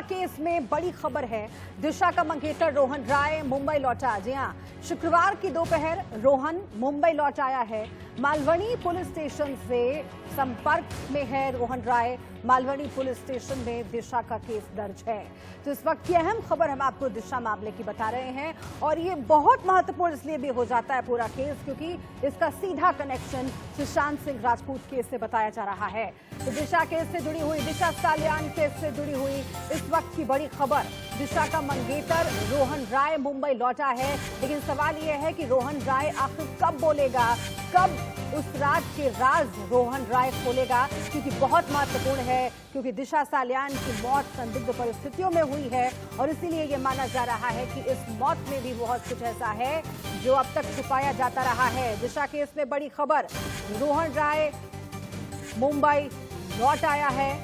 Case में बड़ी खबर है। दिशा का मंगेतर रोहन राय मुंबई लौटा। जी हां, शुक्रवार की दोपहर रोहन मुंबई लौट आया है। मालवनी पुलिस स्टेशन से संपर्क में है रोहन राय। मालवनी पुलिस स्टेशन में दिशा का केस दर्ज है। तो इस वक्त की अहम खबर हम आपको दिशा मामले की बता रहे हैं और ये बहुत महत्वपूर्ण इसलिए भी हो जाता है पूरा केस क्योंकि इसका सीधा कनेक्शन सुशांत सिंह राजपूत केस से बताया जा रहा है। तो दिशा केस से जुड़ी हुई, दिशा सालियान केस से जुड़ी हुई इस वक्त की बड़ी खबर, दिशा का मंगेतर रोहन राय मुंबई लौटा है। लेकिन सवाल यह है कि रोहन राय आखिर कब बोलेगा, कब उस राज के राज रोहन राय खोलेगा, क्योंकि बहुत महत्वपूर्ण है क्योंकि दिशा सालियान की मौत संदिग्ध परिस्थितियों में हुई है और इसीलिए यह माना जा रहा है कि इस मौत में भी बहुत कुछ ऐसा है जो अब तक छुपाया जाता रहा है। दिशा केस में बड़ी खबर, रोहन राय मुंबई लौट आया है।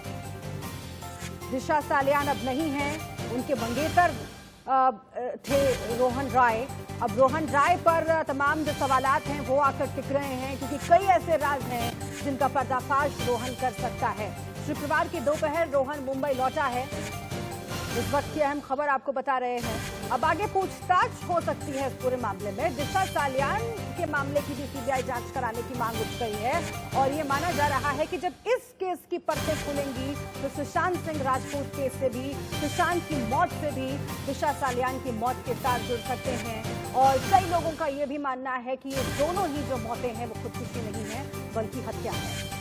दिशा सालियान अब नहीं है, उनके मंगेतर थे रोहन राय। अब रोहन राय पर तमाम जो सवालात हैं वो आकर टिक रहे हैं क्योंकि कई ऐसे राज हैं जिनका पर्दाफाश रोहन कर सकता है। शुक्रवार की दोपहर रोहन मुंबई लौटा है। इस वक्त की अहम खबर आपको बता रहे हैं। अब आगे पूछताछ हो सकती है इस पूरे मामले में। दिशा सालियान के मामले की भी सीबीआई जांच कराने की मांग उठ गई है और ये माना जा रहा है कि जब इस केस की परतें खुलेंगी तो सुशांत सिंह राजपूत केस से भी, सुशांत की मौत से भी दिशा सालियान की मौत के साथ जुड़ सकते हैं। और कई लोगों का ये भी मानना है कि ये दोनों ही जो मौतें हैं वो खुदकुशी नहीं है बल्कि हत्या है।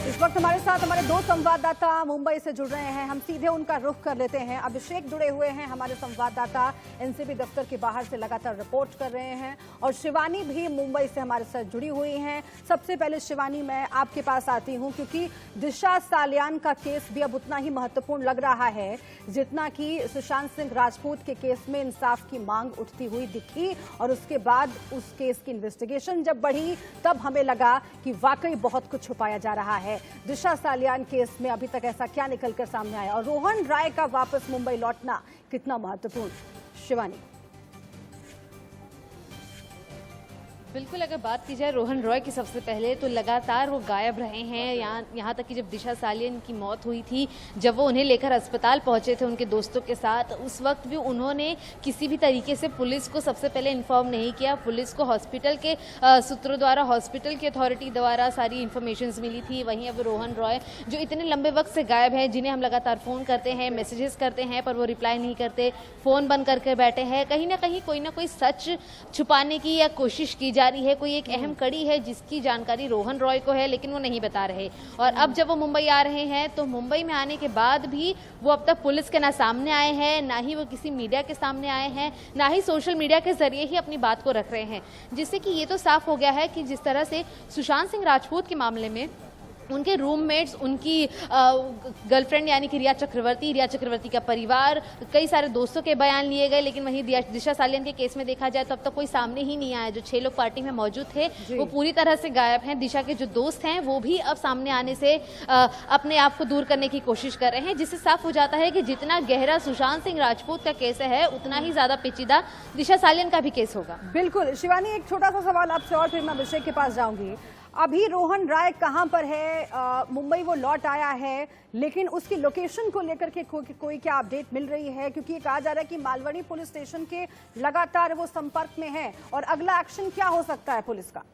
इस वक्त हमारे साथ हमारे दो संवाददाता मुंबई से जुड़ रहे हैं। हम सीधे उनका रुख कर लेते हैं। अभिषेक जुड़े हुए हैं, हमारे संवाददाता एनसीबी दफ्तर के बाहर से लगातार रिपोर्ट कर रहे हैं और शिवानी भी मुंबई से हमारे साथ जुड़ी हुई हैं। सबसे पहले शिवानी, मैं आपके पास आती हूं क्योंकि दिशा सालियान का केस भी अब उतना ही महत्वपूर्ण लग रहा है जितना कि सुशांत सिंह राजपूत के केस में इंसाफ की मांग उठती हुई दिखी और उसके बाद उस केस की इन्वेस्टिगेशन जब बढ़ी तब हमें लगा कि वाकई बहुत कुछ छुपाया जा रहा है। दिशा सालियान केस में अभी तक ऐसा क्या निकलकर सामने आया और रोहन राय का वापस मुंबई लौटना कितना महत्वपूर्ण? शिवानी। बिल्कुल, अगर बात की जाए रोहन रॉय की सबसे पहले तो लगातार वो गायब रहे हैं। यहाँ तक कि जब दिशा सालियान की मौत हुई थी, जब वो उन्हें लेकर अस्पताल पहुंचे थे उनके दोस्तों के साथ, उस वक्त भी उन्होंने किसी भी तरीके से पुलिस को सबसे पहले इन्फॉर्म नहीं किया। पुलिस को हॉस्पिटल के सूत्रों द्वारा, हॉस्पिटल की अथॉरिटी द्वारा सारी इन्फॉर्मेशन मिली थी। वहीं अब रोहन रॉय जो इतने लंबे वक्त से गायब है, जिन्हें हम लगातार फ़ोन करते हैं, मैसेजेस करते हैं पर वो रिप्लाई नहीं करते, फ़ोन बंद करके बैठे हैं, कहीं ना कहीं कोई ना कोई सच छुपाने की या कोशिश की जारी है। कोई एक अहम कड़ी है जिसकी जानकारी रोहन रॉय को है लेकिन वो नहीं बता रहे। और अब जब वो मुंबई आ रहे हैं तो मुंबई में आने के बाद भी वो अब तक पुलिस के ना सामने आए हैं, ना ही वो किसी मीडिया के सामने आए हैं, ना ही सोशल मीडिया के जरिए ही अपनी बात को रख रहे हैं। जिससे कि ये तो साफ हो गया है कि जिस तरह से सुशांत सिंह राजपूत के मामले में उनके रूममेट्स, उनकी गर्लफ्रेंड यानी कि रिया चक्रवर्ती का परिवार, कई सारे दोस्तों के बयान लिए गए, लेकिन वहीं दिशा सालियान के केस में देखा जाए तो अब तक कोई सामने ही नहीं आया। जो 6 लोग पार्टी में मौजूद थे वो पूरी तरह से गायब हैं। दिशा के जो दोस्त हैं वो भी अब सामने आने से अपने आप को दूर करने की कोशिश कर रहे हैं, जिससे साफ हो जाता है कि जितना गहरा सुशांत सिंह राजपूत का केस है उतना ही ज्यादा पेचीदा दिशा सालियान का भी केस होगा। बिल्कुल शिवानी, एक छोटा सा सवाल आपसे और फिर मैं अभिषेक के पास जाऊंगी। अभी रोहन राय कहां पर है? मुंबई वो लौट आया है लेकिन उसकी लोकेशन को लेकर के कोई क्या अपडेट मिल रही है? क्योंकि ये कहा जा रहा है कि मालवनी पुलिस स्टेशन के लगातार वो संपर्क में है और अगला एक्शन क्या हो सकता है पुलिस का?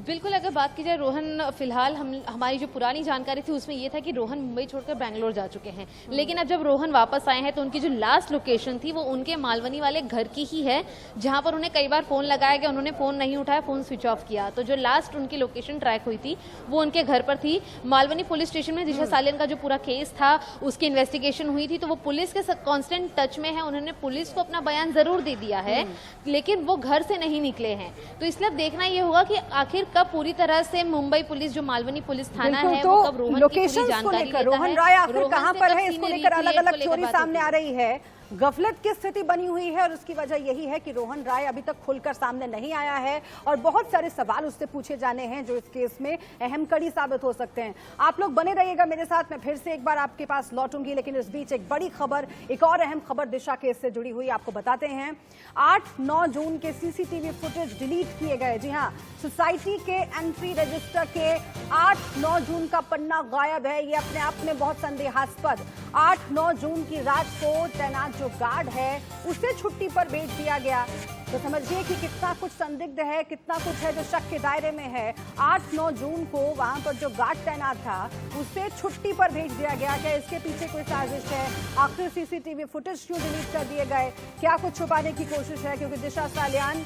बिल्कुल, अगर बात की जाए रोहन, फिलहाल हमारी जो पुरानी जानकारी थी उसमें यह था कि रोहन मुंबई छोड़कर बेंगलोर जा चुके हैं। लेकिन अब जब रोहन वापस आए हैं तो उनकी जो लास्ट लोकेशन थी वो उनके मालवनी वाले घर की ही है, जहां पर उन्हें कई बार फोन लगाया गया, उन्होंने फोन नहीं उठाया, फोन स्विच ऑफ किया। तो जो लास्ट उनकी लोकेशन ट्रैक हुई थी वो उनके घर पर थी। मालवनी पुलिस स्टेशन में दिशा सालियान का जो पूरा केस था उसकी इन्वेस्टिगेशन हुई थी, तो वो पुलिस के साथ कॉन्स्टेंट टच में है। उन्होंने पुलिस को अपना बयान जरूर दे दिया है लेकिन वो घर से नहीं निकले हैं। तो इसलिए अब देखना ये होगा कि आखिर कब पूरी तरह से मुंबई पुलिस, जो मालवनी पुलिस थाना है, तो वो कब रोहन की पूरी जानकारी लेता है। रोहन राय आखिर कहां पर है, इसको लेकर अलग अलग थ्योरी सामने आ रही है। गफलत की स्थिति बनी हुई है और उसकी वजह यही है कि रोहन राय अभी तक खुलकर सामने नहीं आया है और बहुत सारे सवाल उससे पूछे जाने हैं जो इस केस में अहम कड़ी साबित हो सकते हैं। आप लोग बने रहिएगा मेरे साथ, मैं फिर से एक बार आपके पास लौटूंगी, लेकिन इस बीच एक बड़ी खबर, एक और अहम खबर दिशा केस से जुड़ी हुई आपको बताते हैं। 8-9 जून के सीसीटीवी फुटेज डिलीट किए गए। जी हां, सोसाइटी के एंट्री रजिस्टर के 8-9 जून का पन्ना गायब है। ये अपने आप में बहुत संदेहास्पद। 8-9 जून की रात को तैनात जो गार्ड है उसे छुट्टी पर भेज दिया गया। तो समझिए कि कितना कुछ संदिग्ध है, कितना कुछ है जो शक के दायरे में है। 8-9 जून को वहां पर जो गार्ड तैनात था उसे छुट्टी पर भेज दिया गया। क्या इसके पीछे कोई साजिश है? आखिर सीसीटीवी फुटेज क्यों डिलीट कर दिए गए? क्या कुछ छुपाने की कोशिश है? क्योंकि दिशा सालियान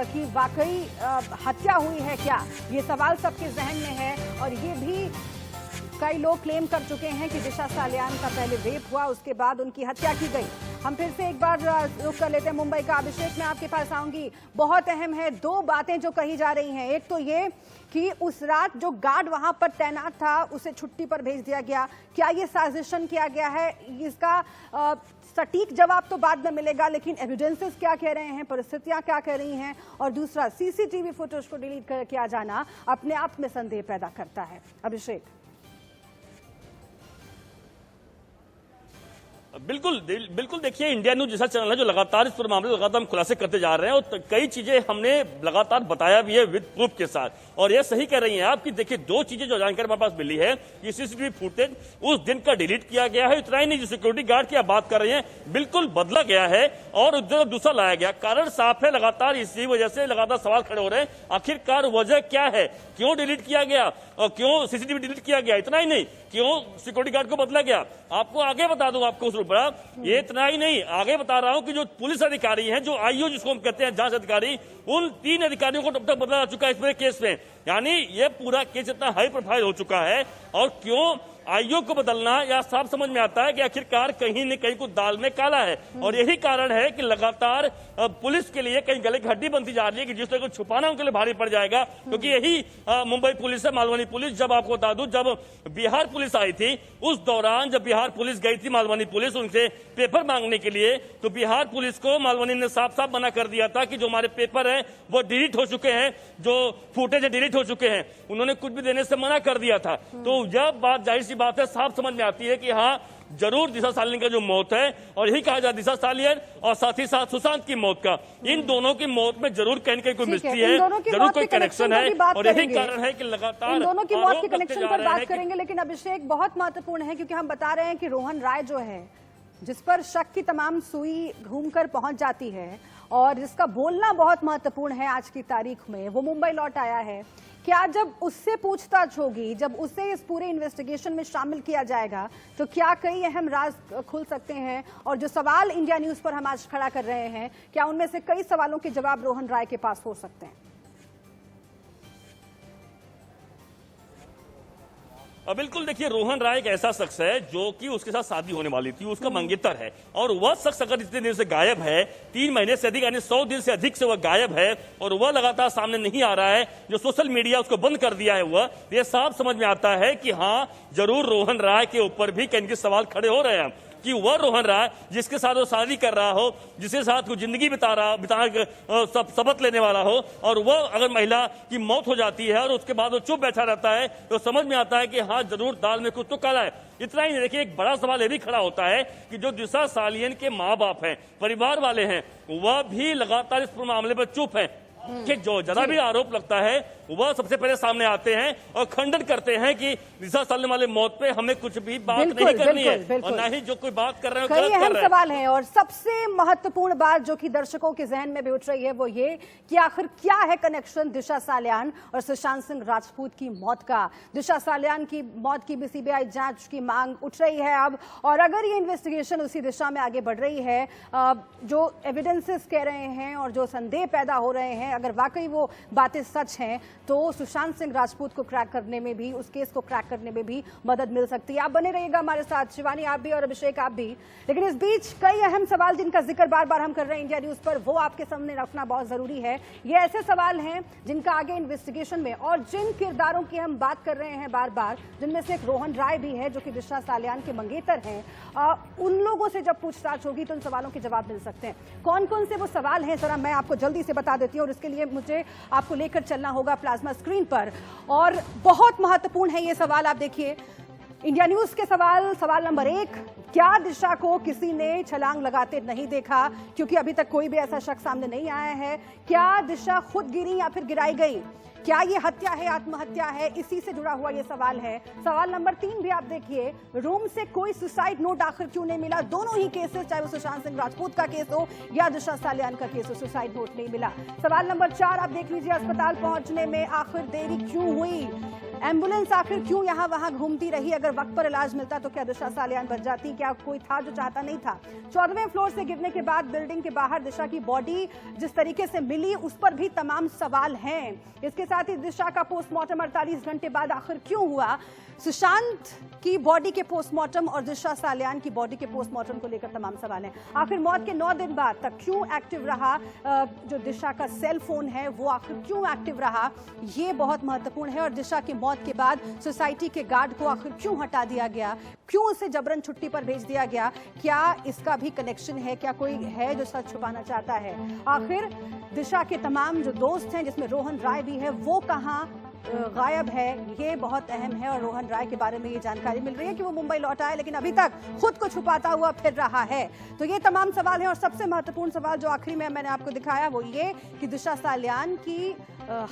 की वाकई हत्या हुई है क्या? ये सवाल सबके जहन में है और ये भी कई लोग क्लेम कर चुके हैं कि दिशा सालियान का पहले रेप हुआ, उसके बाद उनकी हत्या की गई। हम फिर से एक बार रुक कर लेते हैं मुंबई का। अभिषेक, मैं आपके पास आऊंगी। बहुत अहम है, दो बातें जो कही जा रही हैं। एक तो ये कि उस रात जो गार्ड वहां पर तैनात था उसे छुट्टी पर भेज दिया गया। क्या ये साजिशन किया गया है? इसका सटीक जवाब तो बाद में मिलेगा, लेकिन एविडेंसेस क्या कह रहे हैं, परिस्थितियां क्या कह रही हैं? और दूसरा, सीसीटीवी फुटेज को डिलीट किया जाना अपने आप में संदेह पैदा करता है। अभिषेक। बिल्कुल देखिए, इंडिया न्यूज जैसा चैनल है जो लगातार इस पर मामले लगातार हम खुलासे करते जा रहे हैं और कई चीजें हमने लगातार बताया भी है विद प्रूफ के साथ। और ये सही कह रही हैं आप कि देखिए, दो चीजें जो जानकारी हमारे पास मिली है कि सीसीटीवी फुटेज उस दिन का डिलीट किया गया है। इतना ही नहीं, जो सिक्योरिटी गार्ड की आप बात कर रहे हैं बिल्कुल बदला गया है और उधर दूसरा लाया गया। कारण साफ है, लगातार इसी वजह से लगातार सवाल खड़े हो रहे हैं, आखिरकार वजह क्या है, क्यों डिलीट किया गया और क्यों सीसीटीवी डिलीट किया गया। इतना ही नहीं, क्यों सिक्योरिटी गार्ड को बदला गया। आपको आगे बता दूं, आपको उस बड़ा ये इतना ही नहीं, आगे बता रहा हूं कि जो पुलिस अधिकारी हैं, जो आईओ जिसको हम कहते हैं जांच अधिकारी, उन 3 अधिकारियों को अब तक बदला जा चुका है इस पूरे केस में। यानी ये पूरा केस इतना हाई प्रोफाइल हो चुका है। और क्यों आईओ को बदलना, या साफ समझ में आता है कि आखिरकार कहीं न कहीं कुछ दाल में काला है। और यही कारण है कि लगातार पुलिस के लिए कहीं गले की हड्डी बनती जा रही है कि जिस तरह को छुपाना उनके लिए भारी पड़ जाएगा। क्योंकि यही मुंबई पुलिस है, मालवनी पुलिस। जब आपको बता दूं, जब बिहार पुलिस आई थी उस दौरान, जब बिहार पुलिस गई थी मालवनी पुलिस उनसे पेपर मांगने के लिए, तो बिहार पुलिस को मालवनी ने साफ साफ मना कर दिया था कि जो हमारे पेपर हैं वो डिलीट हो चुके हैं, जो फुटेज डिलीट हो चुके हैं। उन्होंने कुछ भी देने से मना कर दिया था। तो जब बात, जाहिर सी बात है, साफ समझ में आती है कि हाँ जरूर दिशा सालियान का जो मौत है, और यही कहा जाए दिशा सालियान और साथ ही साथ सुशांत की मौत का, इन दोनों की मौत में जरूर कहीं न कहीं कोई मिस्ट्री है, जरूर कोई कनेक्शन है। और यही कारण है कि लगातार इन दोनों की मौत के कनेक्शन पर बात करेंगे। लेकिन अभिषेक, बहुत महत्वपूर्ण है क्योंकि हम बता रहे हैं कि रोहन राय जो है, जिस पर शक की तमाम सुई घूमकर पहुंच जाती है और जिसका बोलना बहुत महत्वपूर्ण है आज की तारीख में, वो मुंबई लौट आया है। क्या जब उससे पूछताछ होगी, जब उसे इस पूरे इन्वेस्टिगेशन में शामिल किया जाएगा, तो क्या कई अहम राज खुल सकते हैं? और जो सवाल इंडिया न्यूज पर हम आज खड़ा कर रहे हैं, क्या उनमें से कई सवालों के जवाब रोहन राय के पास हो सकते हैं? बिल्कुल देखिए, रोहन राय एक ऐसा शख्स है जो कि उसके साथ शादी होने वाली थी, उसका मंगेतर है। और वह शख्स अगर इतने दिन से गायब है, 3 महीने से अधिक यानी 100 दिन से अधिक से वह गायब है और वह लगातार सामने नहीं आ रहा है, जो सोशल मीडिया उसको बंद कर दिया है, वह ये साफ समझ में आता है कि हाँ जरूर रोहन राय के ऊपर भी कहीं सवाल खड़े हो रहे हैं कि वह रोहन राय जिसके साथ वो शादी कर रहा हो, जिसके साथ वो जिंदगी बिता शपथ लेने वाला हो, और वह अगर महिला की मौत हो जाती है और उसके बाद वो चुप बैठा रहता है, तो समझ में आता है कि हाँ जरूर दाल में कुछ तो काला है। इतना ही नहीं, देखिए एक बड़ा सवाल यह भी खड़ा होता है कि जो दिशा सालियान के माँ बाप हैं, परिवार वाले हैं, वह भी लगातार इस मामले पर चुप है कि जो जरा भी आरोप लगता है वह सबसे पहले सामने आते हैं और खंडन करते हैं कि दिशा सालियान वाले मौत पे हमें कुछ भी बात नहीं करनी है, और ना ही जो कोई बात कर रहे हैं कई अहम सवाल हैं। और सबसे महत्वपूर्ण बात जो कि दर्शकों के जहन में भी उठ रही है वो ये कि आखिर क्या है कनेक्शन दिशा सालियान और सुशांत सिंह राजपूत की मौत का। दिशा सालियान की मौत की भी सीबीआई जांच की मांग उठ रही है अब, और अगर ये इन्वेस्टिगेशन उसी दिशा में आगे बढ़ रही है, जो एविडेंसेस कह रहे हैं और जो संदेह पैदा हो रहे हैं, अगर वाकई वो बातें सच हैं, तो सुशांत सिंह राजपूत को क्रैक करने में भी, उस केस को क्रैक करने में भी मदद मिल सकती है। आप बने रहिएगा हमारे साथ, शिवानी आप भी और अभिषेक आप भी। लेकिन इस बीच कई अहम सवाल जिनका जिक्र बार बार हम कर रहे हैं इंडिया न्यूज पर, वो आपके सामने रखना बहुत जरूरी है। ये ऐसे सवाल हैं जिनका आगे इन्वेस्टिगेशन में, और जिन किरदारों की हम बात कर रहे हैं बार बार, जिनमें से एक रोहन राय भी है जो कि दिशा सालियान के मंगेतर हैं, उन लोगों से जब पूछताछ होगी तो उन सवालों के जवाब मिल सकते हैं। कौन कौन से वो सवाल हैं जरा मैं आपको जल्दी से बता देती हूँ, और इसके लिए मुझे आपको लेकर चलना होगा प्लाज्मा स्क्रीन पर। और बहुत महत्वपूर्ण है ये सवाल, आप देखिए इंडिया न्यूज के सवाल नंबर 1, क्या दिशा को किसी ने छलांग लगाते नहीं देखा? क्योंकि अभी तक कोई भी ऐसा शख्स सामने नहीं आया है। क्या दिशा खुद गिरी या फिर गिराई गई? क्या ये हत्या है, आत्महत्या है? इसी से जुड़ा हुआ ये सवाल है। सवाल नंबर 3 भी आप देखिए, रूम से कोई सुसाइड नोट आखिर क्यों नहीं मिला? दोनों ही केसेस, चाहे वो सुशांत सिंह राजपूत का केस हो या दिशा सालियान का केस हो, सुसाइड नोट नहीं मिला। सवाल नंबर 4 आप देख लीजिए, अस्पताल पहुंचने में आखिर देरी क्यों हुई? एम्बुलेंस आखिर क्यों यहां वहां घूमती रही? अगर वक्त पर इलाज मिलता तो क्या दिशा सालियान बच जाती? क्या कोई था जो चाहता नहीं था? 14वें फ्लोर से गिरने के बाद बिल्डिंग के बाहर दिशा की बॉडी जिस तरीके से मिली, उस पर भी तमाम सवाल हैं। इसके साथ ही दिशा का पोस्टमार्टम 48 घंटे बाद आखिर क्यों हुआ? सुशांत की बॉडी के पोस्टमार्टम और दिशा सालियान की बॉडी के पोस्टमार्टम को लेकर तमाम सवाल हैं। आखिर मौत के 9 दिन बाद तक क्यों एक्टिव रहा जो दिशा का सेल फोन है, वो आखिर क्यों एक्टिव रहा? ये बहुत महत्वपूर्ण है। और दिशा की मौत के बाद सोसाइटी के गार्ड को आखिर क्यों हटा दिया गया? क्यों उसे जबरन छुट्टी पर भेज दिया गया? क्या इसका भी कनेक्शन है? क्या कोई है जो सच छुपाना चाहता है? आखिर दिशा के तमाम जो दोस्त हैं, जिसमें रोहन राय भी है, वो कहाँ गायब है? ये बहुत अहम है। और रोहन राय के बारे में ये जानकारी मिल रही है कि वो मुंबई लौटा है, लेकिन अभी तक खुद को छुपाता हुआ फिर रहा है। तो ये तमाम सवाल हैं। और सबसे महत्वपूर्ण सवाल जो आखिरी में मैंने आपको दिखाया वो ये कि दिशा सालियान की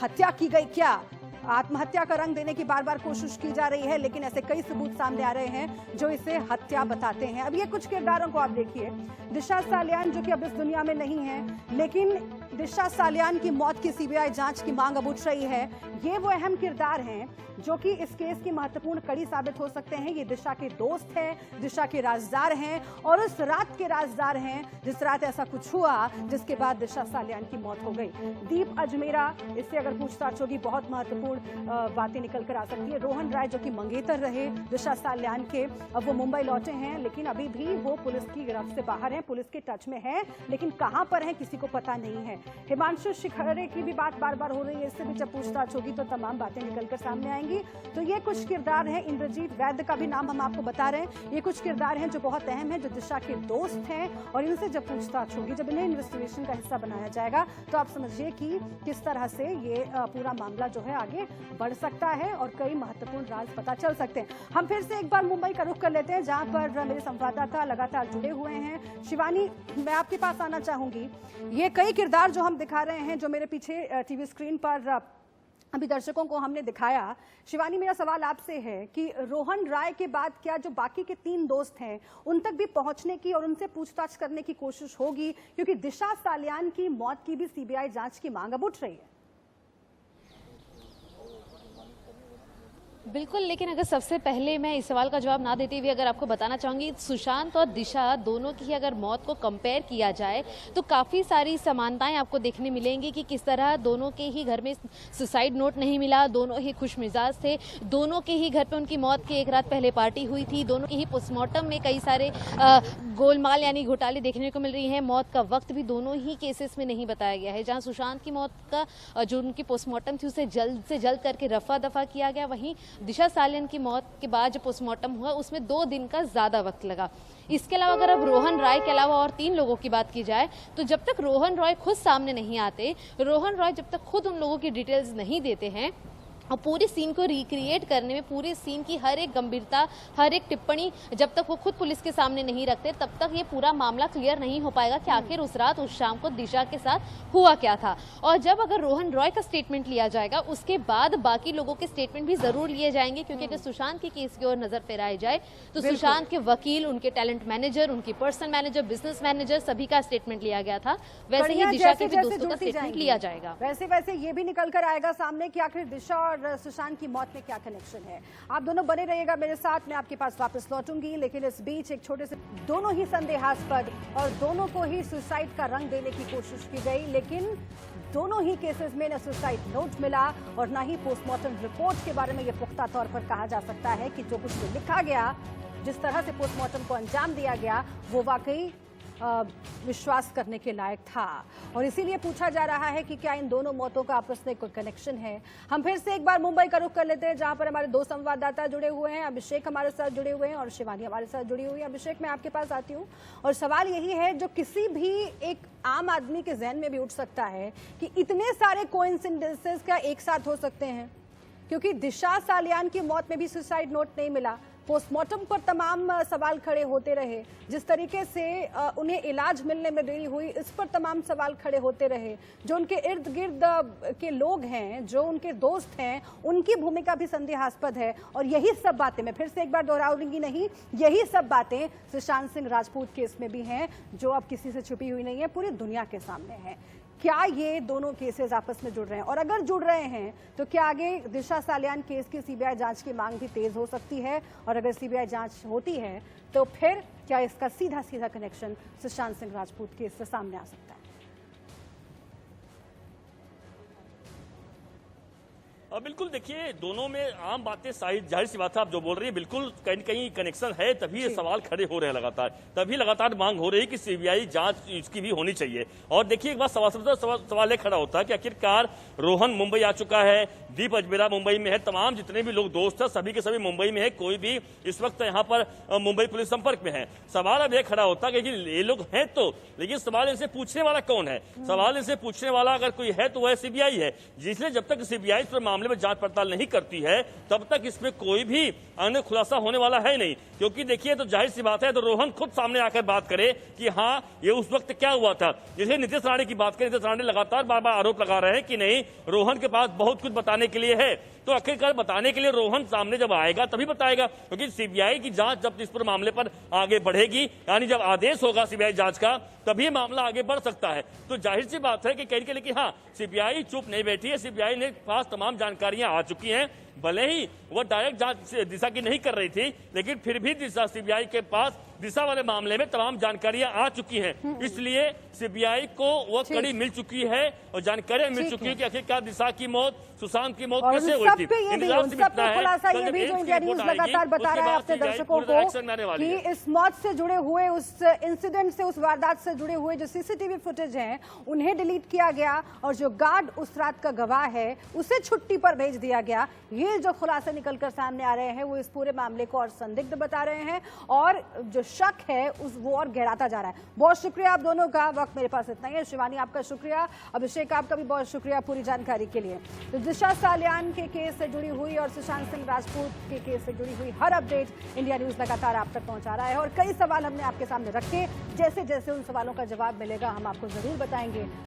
हत्या की गई क्या? आत्महत्या का रंग देने की बार बार कोशिश की जा रही है, लेकिन ऐसे कई सबूत सामने आ रहे हैं जो इसे हत्या बताते हैं। अब ये कुछ किरदारों को आप देखिए। दिशा सालियान जो कि अब इस दुनिया में नहीं है, लेकिन दिशा सालियान की मौत की सीबीआई जांच की मांग अब उठ रही है। ये वो अहम किरदार हैं जो कि इस केस की महत्वपूर्ण कड़ी साबित हो सकते हैं। ये दिशा के दोस्त हैं, दिशा के राजदार हैं, और उस रात के राजदार हैं जिस रात ऐसा कुछ हुआ जिसके बाद दिशा सालियान की मौत हो गई। दीप अजमेरा, इससे अगर पूछताछ होगी बहुत महत्वपूर्ण बातें निकल कर आ सकती है। रोहन राय जो कि मंगेतर रहे दिशा सालियान के, अब वो मुंबई लौटे हैं, लेकिन अभी भी वो पुलिस की गिरफ्त से बाहर हैं, पुलिस के टच में है, लेकिन कहां पर है किसी को पता नहीं है। हिमांशु शिखरे की भी बात बार बार हो रही है, इससे भी जब पूछताछ होगी तो तमाम बातें निकलकर सामने आएंगी। तो ये कुछ किरदार हैं। इंद्रजीत वैद्य का भी नाम हम आपको बता रहे हैं। ये कुछ किरदार हैं जो बहुत अहम हैं, जो दिशा के दोस्त हैं, और इनसे जब पूछताछ होगी, जब इन्हें इन्वेस्टिगेशन का हिस्सा बनाया जाएगा, तो आप समझिए कि किस तरह से ये पूरा मामला जो है आगे बढ़ सकता है और कई महत्वपूर्ण राज पता चल सकते हैं। हम फिर से एक बार मुंबई का रुख कर लेते हैं, जहां पर मेरे संवाददाता लगातार जुड़े हुए हैं। शिवानी, मैं आपके पास आना चाहूंगी। ये कई किरदार जो हम दिखा रहे हैं, जो मेरे पीछे टीवी स्क्रीन पर अभी दर्शकों को हमने दिखाया। शिवानी, मेरा सवाल आपसे है कि रोहन राय के बाद क्या जो बाकी के 3 दोस्त हैं उन तक भी पहुंचने की और उनसे पूछताछ करने की कोशिश होगी? क्योंकि दिशा सालियान की मौत की भी सीबीआई जांच की मांग अब उठ रही है। बिल्कुल, लेकिन अगर सबसे पहले मैं इस सवाल का जवाब ना देते हुए अगर आपको बताना चाहूँगी, सुशांत और दिशा दोनों की ही अगर मौत को कंपेयर किया जाए तो काफ़ी सारी समानताएं आपको देखने मिलेंगी कि किस तरह दोनों के ही घर में सुसाइड नोट नहीं मिला, दोनों ही खुश मिजाज थे, दोनों के ही घर पे उनकी मौत की एक रात पहले पार्टी हुई थी, दोनों के ही पोस्टमार्टम में कई सारे गोलमाल यानी घोटाले देखने को मिल रही हैं। मौत का वक्त भी दोनों ही केसेस में नहीं बताया गया है। जहाँ सुशांत की मौत का जो उनकी पोस्टमार्टम थी उसे जल्द से जल्द करके रफा दफा किया गया, वहीं दिशा सालियान की मौत के बाद जो पोस्टमार्टम हुआ उसमें 2 दिन का ज्यादा वक्त लगा। इसके अलावा अगर अब रोहन राय के अलावा और 3 लोगों की बात की जाए तो जब तक रोहन रॉय खुद सामने नहीं आते, रोहन रॉय जब तक खुद उन लोगों की डिटेल्स नहीं देते हैं और पूरी सीन को रिक्रिएट करने में, पूरी सीन की हर एक गंभीरता, हर एक टिप्पणी जब तक वो खुद पुलिस के सामने नहीं रखते, तब तक ये पूरा मामला क्लियर नहीं हो पाएगा कि आखिर उस रात उस शाम को दिशा के साथ हुआ क्या था। और जब अगर रोहन रॉय का स्टेटमेंट लिया जाएगा उसके बाद बाकी लोगों के स्टेटमेंट भी जरूर लिए जाएंगे, क्योंकि अगर सुशांत की केस की ओर नजर फेराई जाए तो सुशांत के वकील, उनके टैलेंट मैनेजर, उनकी पर्सनल मैनेजर, बिजनेस मैनेजर, सभी का स्टेटमेंट लिया गया था। वैसे ही दिशा के भी दोस्तों का स्टेटमेंट लिया जाएगा। वैसे ये भी निकल कर आएगा सामने कि आखिर दिशा और और सुशांत की मौत में क्या कनेक्शन है। आप दोनों बने रहिएगा मेरे साथ, मैं आपके पास वापस लौटूंगी। लेकिन इस बीच एक छोटे से, दोनों ही संदेहास्पद और दोनों को ही सुसाइड का रंग देने की कोशिश की गई, लेकिन दोनों ही केसेस में न सुसाइड नोट मिला और न ही पोस्टमार्टम रिपोर्ट के बारे में यह पुख्ता तौर पर कहा जा सकता है कि जो कुछ भी लिखा गया, जिस तरह से पोस्टमार्टम को अंजाम दिया गया, वो वाकई विश्वास करने के लायक था। और इसीलिए पूछा जा रहा है कि क्या इन दोनों मौतों का आपस में कोई कनेक्शन है। हम फिर से एक बार मुंबई का रुख कर लेते हैं, जहां पर हमारे दो संवाददाता जुड़े हुए हैं। अभिषेक हमारे साथ जुड़े हुए हैं और शिवानी हमारे साथ जुड़ी हुई है। अभिषेक, मैं आपके पास आती हूँ और सवाल यही है जो किसी भी एक आम आदमी के जहन में भी उठ सकता है कि इतने सारे कोइंसिडेंसेस क्या एक साथ हो सकते हैं, क्योंकि दिशा सालियान की मौत में भी सुसाइड नोट नहीं मिला। पोस्टमार्टम पर तमाम सवाल खड़े होते रहे, जिस तरीके से उन्हें इलाज मिलने में देरी हुई, इस पर तमाम सवाल खड़े होते रहे। जो उनके इर्द गिर्द के लोग हैं, जो उनके दोस्त हैं, उनकी भूमिका भी संदेहास्पद है। और यही सब बातें, मैं फिर से एक बार दोहराऊंगी नहीं, यही सब बातें सुशांत सिंह राजपूत केस में भी हैं, जो अब किसी से छुपी हुई नहीं है, पूरी दुनिया के सामने है। क्या ये दोनों केसेस आपस में जुड़ रहे हैं, और अगर जुड़ रहे हैं तो क्या आगे दिशा सालियान केस की सीबीआई जांच की मांग भी तेज हो सकती है? और अगर सीबीआई जांच होती है तो फिर क्या इसका सीधा सीधा कनेक्शन सुशांत सिंह राजपूत केस से सामने आ सकता है? बिल्कुल, देखिए दोनों में आम बातें जाहिर सी बात है, आप जो बोल रही है बिल्कुल कहीं कहीं कनेक्शन है, तभी ये सवाल खड़े हो रहे हैं लगातार, तभी लगातार मांग हो रही है कि सीबीआई जांच इसकी भी होनी चाहिए। और देखिए एक बात सवाल ये खड़ा होता है कि आखिरकार रोहन मुंबई आ चुका है, दीप अजमेरा मुंबई में है, तमाम जितने भी लोग दोस्त हैं सभी के सभी मुंबई में है, कोई भी इस वक्त यहाँ पर मुंबई पुलिस संपर्क में है। सवाल अब यह खड़ा होता है कि ये लोग हैं तो, लेकिन सवाल इनसे पूछने वाला कौन है? सवाल इनसे पूछने वाला अगर कोई है तो वह सीबीआई है, जिसलिए जब तक सीबीआई इस मामले में जांच पड़ताल नहीं करती है तब तक इसमें कोई भी अन्य खुलासा होने वाला है नहीं। क्योंकि देखिए तो जाहिर सी बात है, तो रोहन खुद सामने आकर बात करे कि हाँ ये उस वक्त क्या हुआ था। जैसे नीतीश राणे की बात करें, नीतीश राणे लगातार बार बार आरोप लगा रहे हैं कि नहीं रोहन के पास बहुत कुछ बताने के लिए है, तो आखिरकार बताने के लिए रोहन सामने जब आएगा तभी बताएगा, क्योंकि सीबीआई की जांच जब इस पर मामले पर आगे बढ़ेगी, यानी जब आदेश होगा सीबीआई जांच का, तभी मामला आगे बढ़ सकता है। तो जाहिर सी बात है कि कहीं के लिए कि हाँ सीबीआई चुप नहीं बैठी है, सीबीआई ने पास तमाम जानकारियां आ चुकी हैं। भले ही वो डायरेक्ट जांच दिशा की नहीं कर रही थी, लेकिन फिर भी दिशा सीबीआई के पास दिशा वाले मामले में तमाम जानकारियां आ चुकी हैं, इसलिए सीबीआई को वो कड़ी मिल चुकी है और जानकारियां मिल चुकी है कि आखिरकार दिशा की मौत, सुशांत की मौत कैसे हुई थी। खुलासा ये भी जो इंडिया न्यूज लगातार बता रहा है अपने दर्शकों को कि इस मौत से जुड़े हुए, उस इंसिडेंट से, उस वारदात से जुड़े हुए जो सीसीटीवी फुटेज हैं उन्हें डिलीट किया गया, और जो गार्ड उस रात का गवाह है उसे छुट्टी पर भेज दिया गया। ये जो खुलासे निकलकर सामने आ रहे हैं वो इस पूरे मामले को और संदिग्ध बता रहे हैं, और जो शक है वो और गहराता जा रहा है। बहुत शुक्रिया आप दोनों का, वक्त मेरे पास इतना ही है। शिवानी आपका शुक्रिया, अभिषेक आपका भी बहुत शुक्रिया पूरी जानकारी के लिए। तो दिशा सालियान के केस से जुड़ी हुई और सुशांत सिंह राजपूत के केस से जुड़ी हुई हर अपडेट इंडिया न्यूज लगातार आप तक पहुंचा रहा है, और कई सवाल हमने आपके सामने रखे। जैसे जैसे उन सवालों का जवाब मिलेगा हम आपको जरूर बताएंगे।